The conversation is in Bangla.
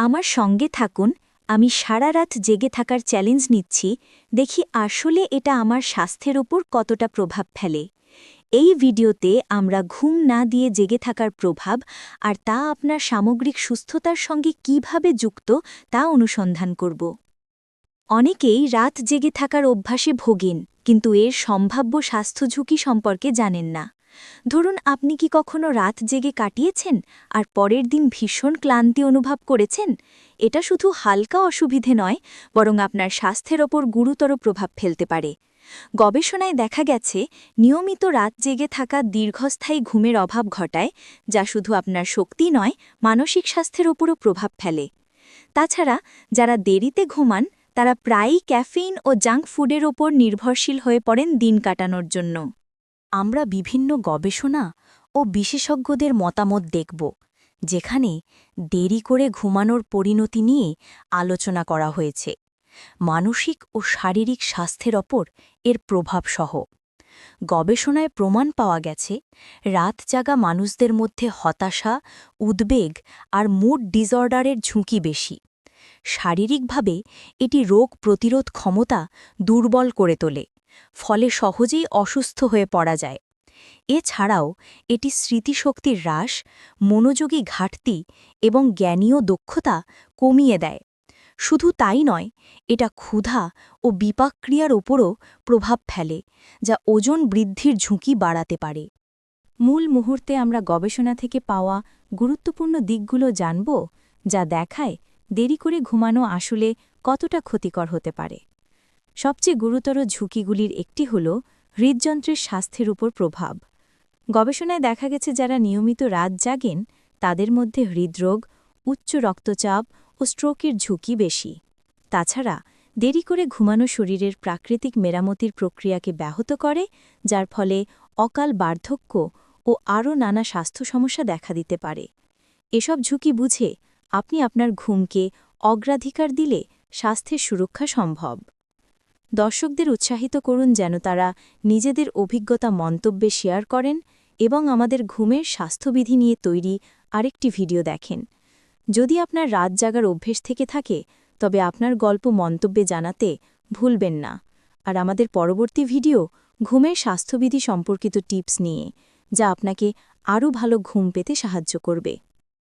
আমার সঙ্গে থাকুন, আমি সারা রাত জেগে থাকার চ্যালেঞ্জ নিচ্ছি, দেখি আসলে এটা আমার স্বাস্থ্যের ওপর কতটা প্রভাব ফেলে। এই ভিডিওতে আমরা ঘুম না দিয়ে জেগে থাকার প্রভাব আর তা আপনার সামগ্রিক সুস্থতার সঙ্গে কিভাবে যুক্ত তা অনুসন্ধান করব। অনেকেই রাত জেগে থাকার অভ্যাসে ভোগেন, কিন্তু এর সম্ভাব্য স্বাস্থ্য ঝুঁকি সম্পর্কে জানেন না। ধরুন, আপনি কি কখনো রাত জেগে কাটিয়েছেন আর পরের দিন ভীষণ ক্লান্তি অনুভব করেছেন? এটা শুধু হালকা অসুবিধে নয়, বরং আপনার স্বাস্থ্যের ওপর গুরুতর প্রভাব ফেলতে পারে। গবেষণায় দেখা গেছে, নিয়মিত রাত জেগে থাকা দীর্ঘস্থায়ী ঘুমের অভাব ঘটায়, যা শুধু আপনার শক্তি নয়, মানসিক স্বাস্থ্যের ওপরও প্রভাব ফেলে। তাছাড়া যারা দেরিতে ঘুমান, তারা প্রায়ই ক্যাফেইন ও জাঙ্ক ফুডের ওপর নির্ভরশীল হয়ে পড়েন দিন কাটানোর জন্য। আমরা বিভিন্ন গবেষণা ও বিশেষজ্ঞদের মতামত দেখব, যেখানে দেরি করে ঘুমানোর পরিণতি নিয়ে আলোচনা করা হয়েছে, মানসিক ও শারীরিক স্বাস্থ্যের ওপর এর প্রভাবসহ। গবেষণায় প্রমাণ পাওয়া গেছে, রাত জাগা মানুষদের মধ্যে হতাশা, উদ্বেগ আর মুড ডিসঅর্ডারের ঝুঁকি বেশি। শারীরিকভাবে এটি রোগ প্রতিরোধ ক্ষমতা দুর্বল করে তোলে, ফলে সহজেই অসুস্থ হয়ে পড়া যায়। এছাড়াও এটি স্মৃতিশক্তির হ্রাস, মনোযোগী ঘাটতি এবং জ্ঞানীয় দক্ষতা কমিয়ে দেয়। শুধু তাই নয়, এটা ক্ষুধা ও বিপাকক্রিয়ার ওপরও প্রভাব ফেলে, যা ওজন বৃদ্ধির ঝুঁকি বাড়াতে পারে। মূল মুহূর্তে আমরা গবেষণা থেকে পাওয়া গুরুত্বপূর্ণ দিকগুলো জানব, যা দেখায় দেরি করে ঘুমানো আসলে কতটা ক্ষতিকর হতে পারে। সবচেয়ে গুরুতর ঝুঁকিগুলির একটি হল হৃদযন্ত্রের স্বাস্থ্যের উপর প্রভাব। গবেষণায় দেখা গেছে, যারা নিয়মিত রাত জাগেন তাদের মধ্যে হৃদরোগ, উচ্চ রক্তচাপ ও স্ট্রোকের ঝুঁকি বেশি। তাছাড়া দেরি করে ঘুমানো শরীরের প্রাকৃতিক মেরামতির প্রক্রিয়াকে ব্যাহত করে, যার ফলে অকাল বার্ধক্য ও আরও নানা স্বাস্থ্য সমস্যা দেখা দিতে পারে। এসব ঝুঁকি বুঝে আপনি আপনার ঘুমকে অগ্রাধিকার দিলে স্বাস্থ্যের সুরক্ষা সম্ভব। দর্শকদের উৎসাহিত করুন যেন তারা নিজেদের অভিজ্ঞতা মন্তব্যে শেয়ার করেন এবং আমাদের ঘুমের স্বাস্থ্যবিধি নিয়ে তৈরি আরেকটি ভিডিও দেখেন। যদি আপনার রাত জাগার অভ্যেস থেকে থাকে, তবে আপনার গল্প মন্তব্যে জানাতে ভুলবেন না। আর আমাদের পরবর্তী ভিডিও ঘুমের স্বাস্থ্যবিধি সম্পর্কিত টিপস নিয়ে, যা আপনাকে আরও ভালো ঘুম পেতে সাহায্য করবে।